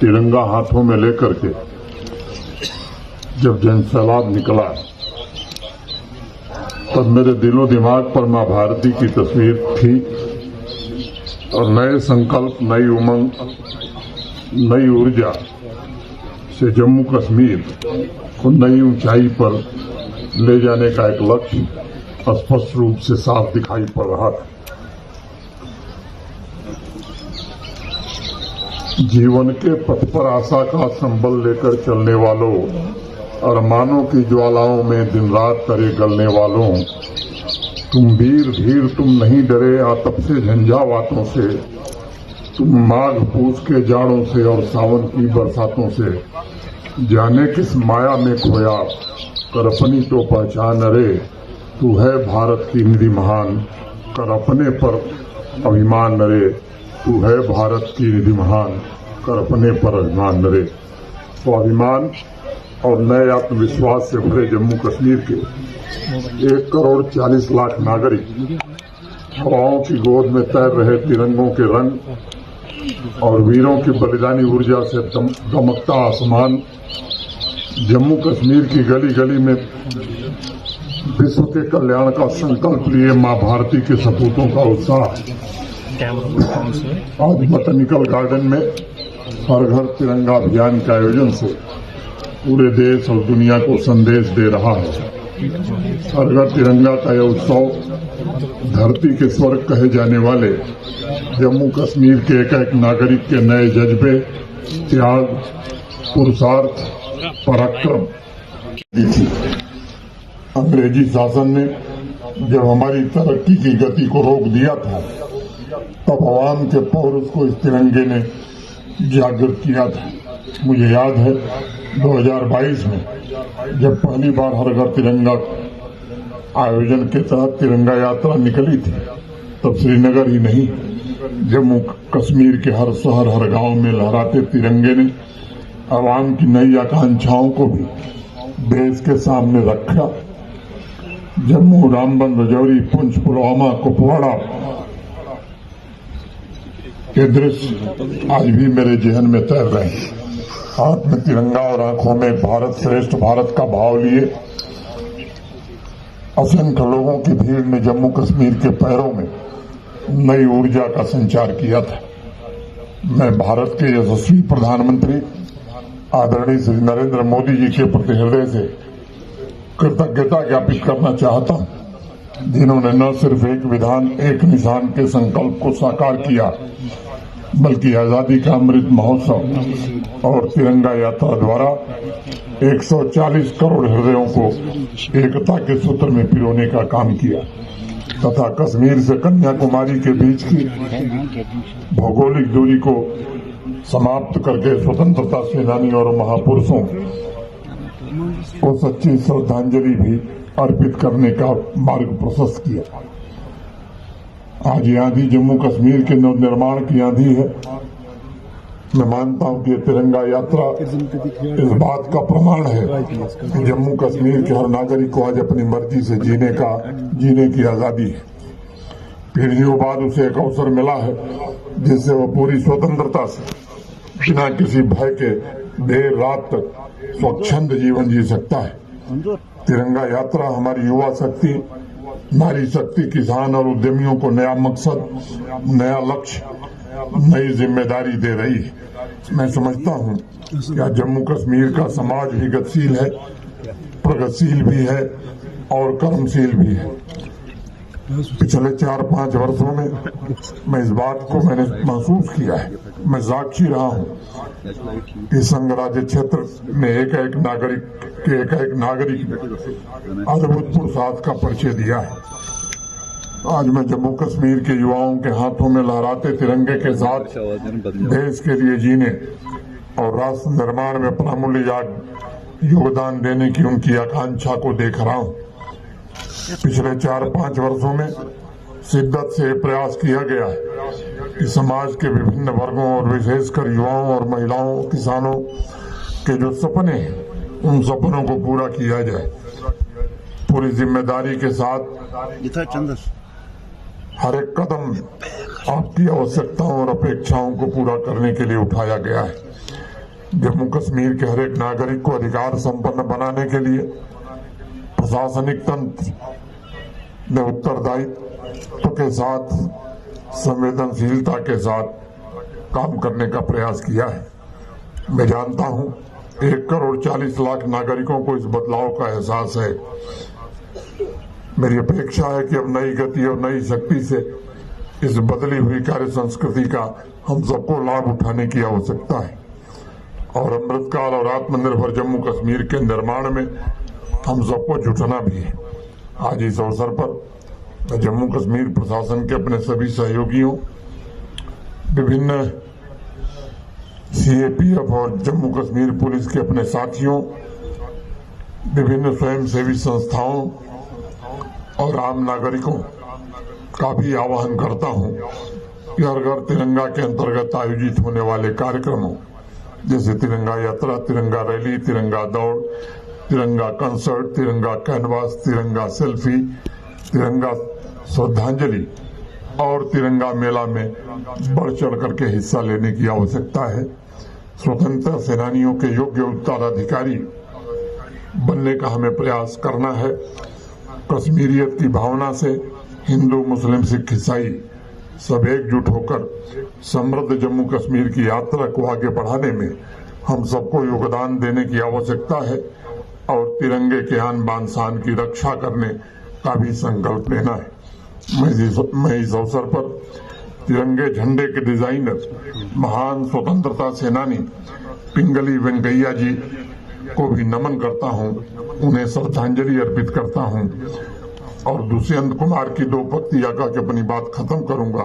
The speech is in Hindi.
तिरंगा हाथों में लेकर के जब जनसैलाब निकला तब मेरे दिलो दिमाग पर मां भारती की तस्वीर थी और नए संकल्प, नई उमंग, नई ऊर्जा से जम्मू कश्मीर को नई ऊंचाई पर ले जाने का एक लक्ष्य स्पष्ट रूप से साफ दिखाई पड़ रहा था। जीवन के पथ पर आशा का संबल लेकर चलने वालों, अरमानों की ज्वालाओं में दिन रात करे गलने वालों, तुम वीर धीर तुम नहीं डरे आतप से झंझावातों से, तुम माघ पूस के जाड़ों से और सावन की बरसातों से, जाने किस माया में खोया कर अपनी तो पहचान रे, तू है भारत की निधि महान कर अपने पर अभिमान रे, तू है भारत की निधि महान कर अपने पर अभिमान रे। स्वाभिमान और नए आत्मविश्वास से भरे जम्मू कश्मीर के 1,40,00,000 नागरिक हवाओं की गोद में तैर रहे तिरंगों के रंग और वीरों की बलिदानी ऊर्जा से दमकता आसमान, जम्मू कश्मीर की गली गली में विश्व के कल्याण का संकल्प लिए मां भारती के सपूतों का उत्साह आज बोटैनिकल गार्डन में हर घर तिरंगा अभियान के आयोजन से पूरे देश और दुनिया को संदेश दे रहा है। हर घर तिरंगा का यह उत्सव धरती के स्वर्ग कहे जाने वाले जम्मू कश्मीर के एक एक नागरिक के नए जज्बे, त्याग, पुरुषार्थ, पराक्रम दी थी। अंग्रेजी शासन ने जब हमारी तरक्की की गति को रोक दिया था तब आवाम के पौरुष को इस तिरंगे ने जागृत किया था। मुझे याद है 2022 में जब पहली बार हर घर तिरंगा आयोजन के तहत तिरंगा यात्रा निकली थी तब श्रीनगर ही नहीं जम्मू कश्मीर के हर शहर, हर गांव में लहराते तिरंगे ने आवाम की नई आकांक्षाओं को भी देश के सामने रखा। जम्मू, रामबन, रजौरी, पुंछ, पुलवामा, कुपवाड़ा के दृश्य आज भी मेरे जहन में तैर रहे हैं। हाथ में तिरंगा और आंखों में भारत श्रेष्ठ भारत का भाव लिए असंख्य लोगों की भीड़ ने जम्मू कश्मीर के पैरों में नई ऊर्जा का संचार किया था। मैं भारत के यशस्वी प्रधानमंत्री आदरणीय श्री नरेंद्र मोदी जी के प्रति हृदय से कृतज्ञता ज्ञापित करना चाहता हूं, जिन्होंने न सिर्फ एक विधान, एक निशान के संकल्प को साकार किया बल्कि आजादी का अमृत महोत्सव और तिरंगा यात्रा द्वारा 140 करोड़ हृदयों को एकता के सूत्र में पिरोने का काम किया तथा कश्मीर से कन्याकुमारी के बीच की भौगोलिक दूरी को समाप्त करके स्वतंत्रता सेनानी और महापुरुषों को सच्ची श्रद्धांजलि भी अर्पित करने का मार्ग प्रशस्त किया। आज ये आंधी जम्मू कश्मीर के नवनिर्माण की आंधी है। मैं मानता हूं कि ये तिरंगा यात्रा इस बात का प्रमाण है कि जम्मू कश्मीर के हर नागरिक को आज अपनी मर्जी से जीने की आजादी है। पीढ़ियों बाद उसे एक अवसर मिला है जिससे वो पूरी स्वतंत्रता से बिना किसी भय के देर रात तक स्वच्छंद जीवन जी सकता है। तिरंगा यात्रा हमारी युवा शक्ति, नारी शक्ति, किसान और उद्यमियों को नया मकसद, नया लक्ष्य, नई जिम्मेदारी दे रही है। मैं समझता हूं कि आज जम्मू कश्मीर का समाज भी गतिशील है, प्रगतिशील भी है और कर्मशील भी है। पिछले 4-5 वर्षों में मैं इस बात को मैंने महसूस किया है। मैं साक्षी रहा हूं कि संघ राज्य क्षेत्र में एक एक नागरिक ने अद्भुत पुरुषार्थ का परिचय दिया है। आज मैं जम्मू कश्मीर के युवाओं के हाथों में लहराते तिरंगे के साथ देश के लिए जीने और राष्ट्र निर्माण में अपना मूल्यवान योगदान देने की उनकी आकांक्षा को देख रहा हूं। पिछले 4-5 वर्षों में शिद्दत से प्रयास किया गया है कि समाज के विभिन्न वर्गों और विशेषकर युवाओं और महिलाओं, किसानों के जो सपने हैं उन सपनों को पूरा किया जाए। पूरी जिम्मेदारी के साथ हर एक कदम आपकी आवश्यकताओं और अपेक्षाओं को पूरा करने के लिए उठाया गया है। जम्मू कश्मीर के हर एक नागरिक को अधिकार संपन्न बनाने के लिए प्रशासनिक तंत्र ने उत्तरदायित्व के साथ संवेदनशीलता के साथ काम करने का प्रयास किया है। मैं जानता हूं 1,40,00,000 नागरिकों को इस बदलाव का एहसास है। मेरी अपेक्षा है कि अब नई गति और नई शक्ति से इस बदली हुई कार्य संस्कृति का हम सबको लाभ उठाने की आवश्यकता है और अमृतकाल और आत्मनिर्भर जम्मू कश्मीर के निर्माण में हम सबको जुटना भी है। आज इस अवसर पर मैं जम्मू कश्मीर प्रशासन के अपने सभी सहयोगियों, विभिन्न सीएपीएफ और जम्मू कश्मीर पुलिस के अपने साथियों, विभिन्न स्वयंसेवी संस्थाओं और आम नागरिकों का भी आह्वान करता हूं कि हर घर तिरंगा के अंतर्गत आयोजित होने वाले कार्यक्रमों जैसे तिरंगा यात्रा, तिरंगा रैली, तिरंगा दौड़, तिरंगा कंसर्ट, तिरंगा कैनवास, तिरंगा सेल्फी, तिरंगा श्रद्धांजलि और तिरंगा मेला में बढ़ चढ़ करके हिस्सा लेने की आवश्यकता है। स्वतंत्रता सेनानियों के योग्य उत्तराधिकारी बनने का हमें प्रयास करना है। कश्मीरियत की भावना से हिंदू, मुस्लिम, सिख, ईसाई सब एकजुट होकर समृद्ध जम्मू कश्मीर की यात्रा को आगे बढ़ाने में हम सबको योगदान देने की आवश्यकता है और तिरंगे के आन बान शान की रक्षा करने का भी संकल्प लेना है। मैं इस अवसर पर तिरंगे झंडे के डिजाइनर, महान स्वतंत्रता सेनानी पिंगली वेंकैया जी को भी नमन करता हूं, उन्हें श्रद्धांजलि अर्पित करता हूं और दुष्यंत कुमार की 2 पंक्ति आका के अपनी बात खत्म करूंगा।